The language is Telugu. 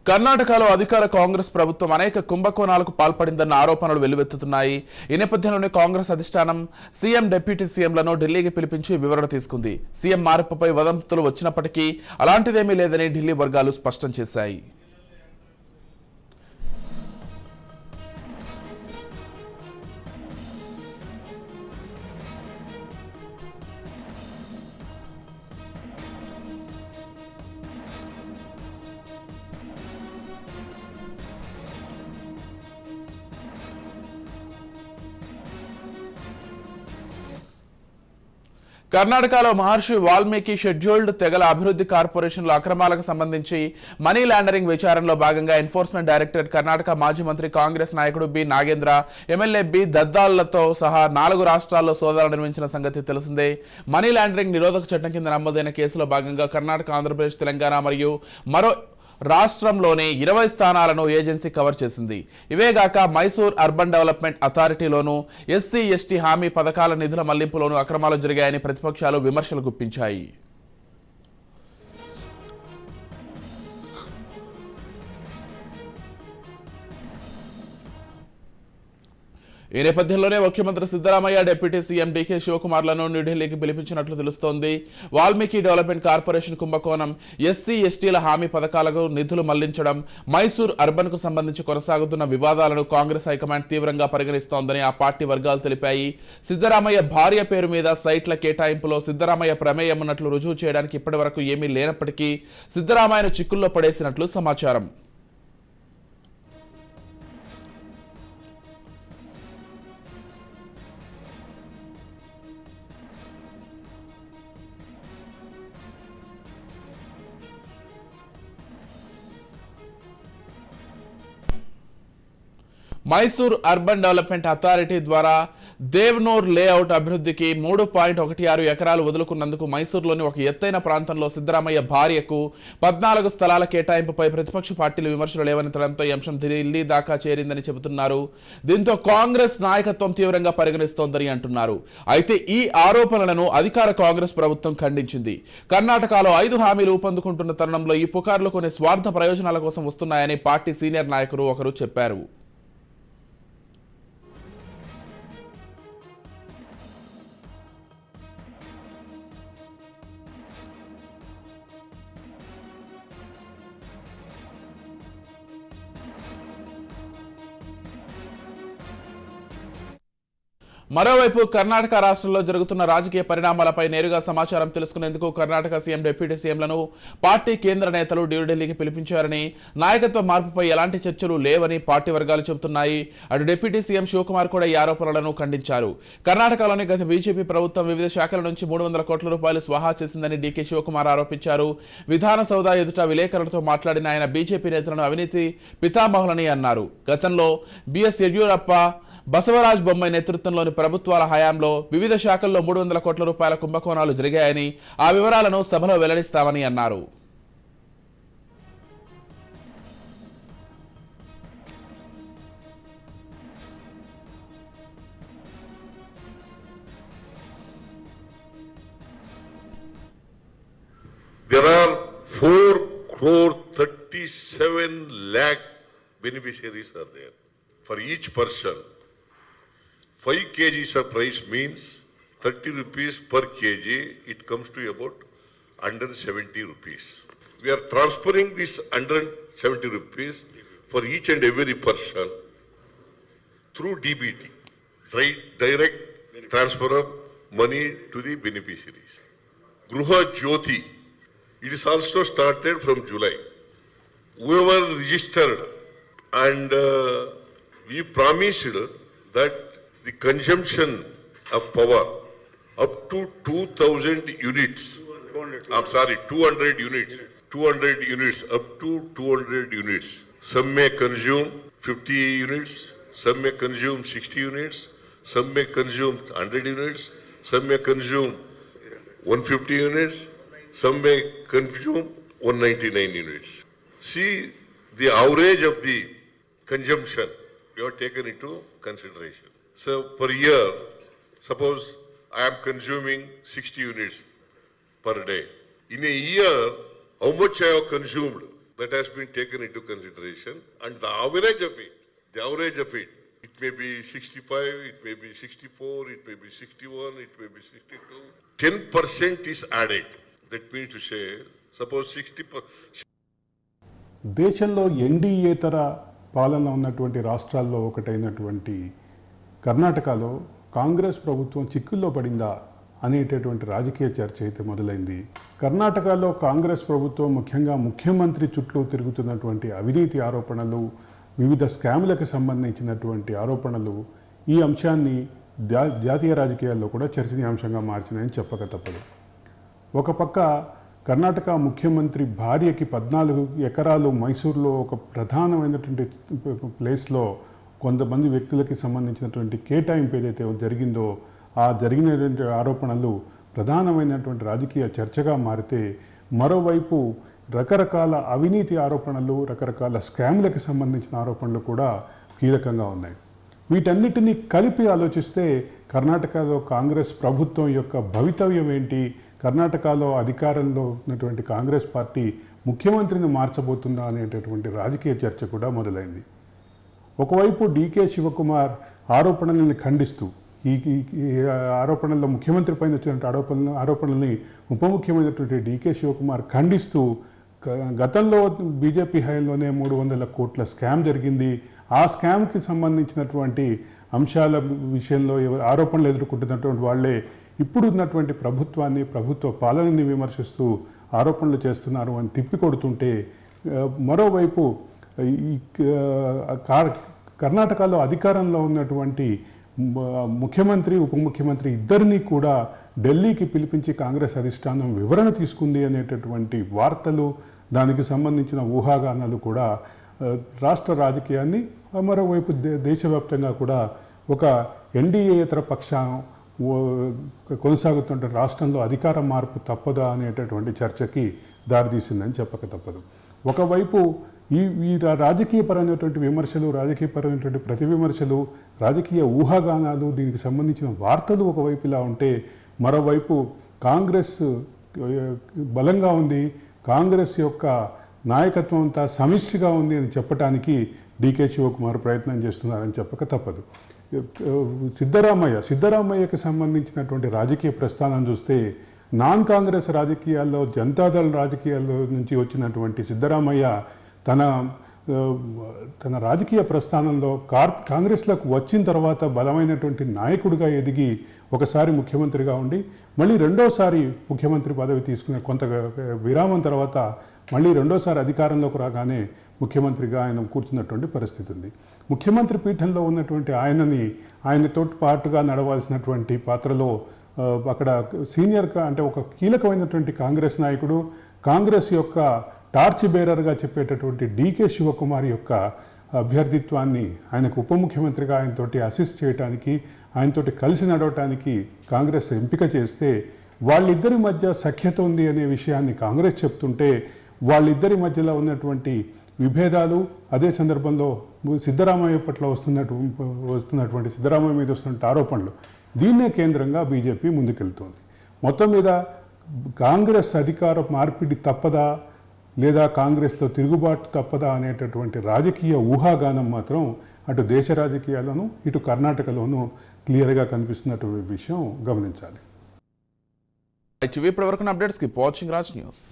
కర్ణాటకలో అధికార కాంగ్రెస్ ప్రభుత్వం అనేక కుంభకోణాలకు పాల్పడిందన్న ఆరోపణలు వెల్లువెత్తుతున్నాయి. ఈ నేపథ్యంలోనే కాంగ్రెస్ అధిష్టానం సీఎం, డిప్యూటీ సీఎంలను ఢిల్లీకి పిలిపించి వివరణ తీసుకుంది. సీఎం మార్పుపై వదంతులు వచ్చినప్పటికీ అలాంటిదేమీ లేదని ఢిల్లీ వర్గాలు స్పష్టం చేశాయి. కర్ణాటకలో మహర్షి వాల్మీకి షెడ్యూల్డ్ తెగల అభివృద్ధి కార్పొరేషన్ల అక్రమాలకు సంబంధించి మనీ లాండరింగ్ విచారణలో భాగంగా ఎన్ఫోర్స్మెంట్ డైరెక్టరేట్ కర్ణాటక మాజీ మంత్రి, కాంగ్రెస్ నాయకుడు బి నాగేంద్ర, ఎమ్మెల్యే బి దద్దాలతో సహా 4 రాష్ట్రాల్లో సోదాలు నిర్వహించిన సంగతి తెలిసిందే. మనీ లాండరింగ్ నిరోధక చట్టం కింద నమోదైన కేసులో భాగంగా కర్ణాటక, ఆంధ్రప్రదేశ్, తెలంగాణ మరియు మరో రాష్ట్రంలోని 20 స్థానాలను ఏజెన్సీ కవర్ చేసింది. ఇవేగాక మైసూర్ అర్బన్ డెవలప్మెంట్ అథారిటీలోనూ ఎస్సీ, ఎస్టీ హామీ పథకాల నిధుల మళ్లింపులోనూ అక్రమాలు జరిగాయని ప్రతిపక్షాలు విమర్శలు గుప్పించాయి. ఈ నేపథ్యంలోనే ముఖ్యమంత్రి సిద్ధరామయ్య, డిప్యూటీ సీఎం డీకే శివకుమార్లను న్యూఢిల్లీకి పిలిపించినట్లు తెలుస్తోంది. వాల్మీకి డెవలప్మెంట్ కార్పొరేషన్ కుంభకోణం, ఎస్సీ, ఎస్టీల హామీ పథకాలకు నిధులు మళ్లించడం, మైసూర్ అర్బన్ కు సంబంధించి కొనసాగుతున్న వివాదాలను కాంగ్రెస్ హైకమాండ్ తీవ్రంగా పరిగణిస్తోందని ఆ పార్టీ వర్గాలు తెలిపాయి. సిద్ధరామయ్య భార్య పేరు మీద సైట్ల కేటాయింపులో సిద్ధరామయ్య ప్రమేయం ఉన్నట్లు రుజువు చేయడానికి ఇప్పటి వరకు ఏమీ లేనప్పటికీ సిద్ధరామయ్యను చిక్కుల్లో పడేసినట్లు సమాచారం. మైసూర్ అర్బన్ డెవలప్మెంట్ అథారిటీ ద్వారా దేవ్నోర్ లేఅవుట్ అభివృద్ధికి 3.16 ఎకరాలు వదులుకున్నందుకు మైసూర్లోని ఒక ఎత్తైన ప్రాంతంలో సిద్ధరామయ్య భార్యకు 14 స్థలాల కేటాయింపుపై ప్రతిపక్ష పార్టీలు విమర్శలు లేవనెత్తడంతో ఈ అంశం ఢిల్లీ దాకా చేరిందని చెబుతున్నారు. దీంతో కాంగ్రెస్ నాయకత్వం తీవ్రంగా పరిగణిస్తోందని అంటున్నారు. అయితే ఈ ఆరోపణలను అధికార కాంగ్రెస్ ప్రభుత్వం ఖండించింది. కర్ణాటకలో 5 హామీలు ఊపందుకుంటున్న తరుణంలో ఈ పుకార్లు కొన్ని స్వార్థ ప్రయోజనాల కోసం వస్తున్నాయని పార్టీ సీనియర్ నాయకులు ఒకరు చెప్పారు. మరోవైపు కర్ణాటక రాష్ట్రంలో జరుగుతున్న రాజకీయ పరిణామాలపై నేరుగా సమాచారం తెలుసుకునేందుకు కర్ణాటక సీఎం, డిప్యూటీ సీఎంలను పార్టీ కేంద్ర నేతలు న్యూఢిల్లీకి పిలిపించారని, నాయకత్వ మార్పుపై ఎలాంటి చర్చలు లేవని పార్టీ వర్గాలు చెబుతున్నాయి. అటు డిప్యూటీ సీఎం శివకుమార్ కూడా ఈ ఆరోపణలను ఖండించారు. కర్ణాటకలోని గత బీజేపీ ప్రభుత్వం వివిధ శాఖల నుంచి 300 కోట్ల రూపాయలు స్వాహా చేసిందని డీకే శివకుమార్ ఆరోపించారు. విధానసౌధ ఎదుట విలేకరులతో మాట్లాడిన ఆయన బీజేపీ నేతలను అవినీతి పితామహులని అన్నారు. గతంలో బిఎస్ యడ్యూరప్ప, బసవరాజ్ బొమ్మాయి నేతృత్వంలోని ప్రభుత్వాల హయాంలో వివిధ శాఖల్లో 300 కోట్ల రూపాయల కుంభకోణాలు జరిగాయని, ఆ వివరాలను సభలో వెల్లడిస్తామని అన్నారు. There are 4,37 lakh beneficiaries are there. For each person, 5 kgs of rice means 30 rupees per kg. It comes to about 170 rupees. We are transferring this 170 rupees for each and every person through DBT, right? Direct transfer of money to the beneficiaries. Gruha Jyoti, it is also started from July. Whoever registered and we promised that the consumption of power up to 2,000 units. 200 units. 200 units, up to 200 units. Some may consume 50 units, some may consume 60 units, some may consume 100 units, some may consume 150 units, some may consume 199 units. See the average of the consumption, we have taken into consideration. So per year, suppose I am consuming 60 units per day. In a year, how much I have consumed? that has been taken into consideration, and the average of it may be 65, it may be 64, it may be 61, it may be 62. 10% is added. That means to say, suppose 60%. దేశంలో ఎన్డీఏతర పాలన ఉన్నటువంటి రాష్ట్రాల్లో ఒకటైనటువంటి కర్ణాటకలో కాంగ్రెస్ ప్రభుత్వం చిక్కుల్లో పడిందా అనేటటువంటి రాజకీయ చర్చ అయితే మొదలైంది. కర్ణాటకలో కాంగ్రెస్ ప్రభుత్వం ముఖ్యంగా ముఖ్యమంత్రి చుట్టూ తిరుగుతున్నటువంటి అవినీతి ఆరోపణలు, వివిధ స్కామ్లకు సంబంధించినటువంటి ఆరోపణలు ఈ అంశాన్ని జాతీయ రాజకీయాల్లో కూడా చర్చనీయాంశంగా మార్చినాయని చెప్పక తప్పదు. ఒక పక్క కర్ణాటక ముఖ్యమంత్రి భార్యకి 14 ఎకరాలు మైసూరులో ఒక ప్రధానమైనటువంటి ప్లేస్లో కొంతమంది వ్యక్తులకి సంబంధించినటువంటి కేటాయింపు ఏదైతే జరిగిందో ఆ జరిగినటువంటి ఆరోపణలు ప్రధానమైనటువంటి రాజకీయ చర్చగా మారితే, మరోవైపు రకరకాల అవినీతి ఆరోపణలు, రకరకాల స్కామ్లకు సంబంధించిన ఆరోపణలు కూడా కీలకంగా ఉన్నాయి. వీటన్నిటినీ కలిపి ఆలోచిస్తే కర్ణాటకలో కాంగ్రెస్ ప్రభుత్వం యొక్క భవితవ్యం ఏంటి, కర్ణాటకలో అధికారంలో ఉన్నటువంటి కాంగ్రెస్ పార్టీ ముఖ్యమంత్రిని మార్చబోతుందా అనేటటువంటి రాజకీయ చర్చ కూడా మొదలైంది. ఒకవైపు డీకే శివకుమార్ ఆరోపణలను ఖండిస్తూ ఈ ఆరోపణల్లో ముఖ్యమంత్రి పైన వచ్చినటువంటి ఆరోపణల్ని ఉప ముఖ్యమైనటువంటి డీకే శివకుమార్ ఖండిస్తూ గతంలో బీజేపీ హయాంలోనే 300 కోట్ల స్కామ్ జరిగింది, ఆ స్కామ్కి సంబంధించినటువంటి అంశాల విషయంలో ఆరోపణలు ఎదుర్కొంటున్నటువంటి వాళ్ళే ఇప్పుడు ఉన్నటువంటి ప్రభుత్వాన్ని, ప్రభుత్వ పాలనని విమర్శిస్తూ ఆరోపణలు చేస్తున్నారు అని తిప్పికొడుతుంటే, మరోవైపు ఈ కర్ణాటకలో అధికారంలో ఉన్నటువంటి ముఖ్యమంత్రి, ఉప ముఖ్యమంత్రి ఇద్దరినీ కూడా ఢిల్లీకి పిలిపించి కాంగ్రెస్ అధిష్టానం వివరణ తీసుకుంది అనేటటువంటి వార్తలు, దానికి సంబంధించిన ఊహాగానాలు కూడా రాష్ట్ర రాజకీయాన్ని, మరోవైపు దేశవ్యాప్తంగా కూడా ఒక ఎన్డీఏతర పక్షం కొనసాగుతున్న రాష్ట్రంలో అధికార మార్పు తప్పదా అనేటటువంటి చర్చకి దారితీసిందని చెప్పక తప్పదు. ఒకవైపు ఈ రాజకీయపరమైనటువంటి విమర్శలు, రాజకీయపరమైనటువంటి ప్రతి విమర్శలు, రాజకీయ ఊహాగానాలు, దీనికి సంబంధించిన వార్తలు ఒకవైపు ఇలా ఉంటే, మరోవైపు కాంగ్రెస్ బలంగా ఉంది, కాంగ్రెస్ యొక్క నాయకత్వం అంతా సమిష్టిగా ఉంది అని చెప్పడానికి డీకే శివకుమార్ ప్రయత్నం చేస్తున్నారని చెప్పక తప్పదు. సిద్ధరామయ్యకి సంబంధించినటువంటి రాజకీయ ప్రస్థానం చూస్తే, నాన్ కాంగ్రెస్ రాజకీయాల్లో, జనతాదళ రాజకీయాల్లో నుంచి వచ్చినటువంటి సిద్ధరామయ్య తన రాజకీయ ప్రస్థానంలో కాంగ్రెస్లోకి వచ్చిన తర్వాత బలమైనటువంటి నాయకుడిగా ఎదిగి ఒకసారి ముఖ్యమంత్రిగా ఉండి మళ్ళీ రెండోసారి ముఖ్యమంత్రి పదవి తీసుకునే కొంత విరామం తర్వాత మళ్ళీ రెండోసారి అధికారంలోకి రాగానే ముఖ్యమంత్రిగా ఆయన కూర్చున్నటువంటి పరిస్థితి ఉంది. ముఖ్యమంత్రి పీఠంలో ఉన్నటువంటి ఆయనతో పాటుగా నడవాల్సినటువంటి పాత్రలో అక్కడ సీనియర్గా, అంటే ఒక కీలకమైనటువంటి కాంగ్రెస్ నాయకుడు, కాంగ్రెస్ యొక్క టార్చ్ బేరర్గా చెప్పేటటువంటి డీకే శివకుమార్ యొక్క అభ్యర్థిత్వాన్ని ఆయనకు ఉప ముఖ్యమంత్రిగా ఆయనతోటి అసిస్ట్ చేయడానికి, ఆయనతోటి కలిసి నడవటానికి కాంగ్రెస్ ఎంపిక చేస్తే, వాళ్ళిద్దరి మధ్య సఖ్యత ఉంది అనే విషయాన్ని కాంగ్రెస్ చెప్తుంటే, వాళ్ళిద్దరి మధ్యలో ఉన్నటువంటి విభేదాలు, అదే సందర్భంలో సిద్ధరామయ్య పట్ల వస్తున్నటువంటి సిద్ధరామయ్య మీద వస్తున్న ఆరోపణలు, దీన్నే కేంద్రంగా బీజేపీ ముందుకెళ్తోంది. మొత్తం మీద కాంగ్రెస్ అధికార మార్పిడి తప్పదా, లేదా కాంగ్రెస్లో తిరుగుబాటు తప్పదా అనేటటువంటి రాజకీయ ఊహాగానం మాత్రం అటు దేశ రాజకీయాల్లోనూ ఇటు కర్ణాటకలోనూ క్లియర్గా కనిపిస్తున్నటువంటి విషయం గమనించాలి. ఇప్పటివరకు అప్డేట్స్కి వాచింగ్ రాజ్ న్యూస్.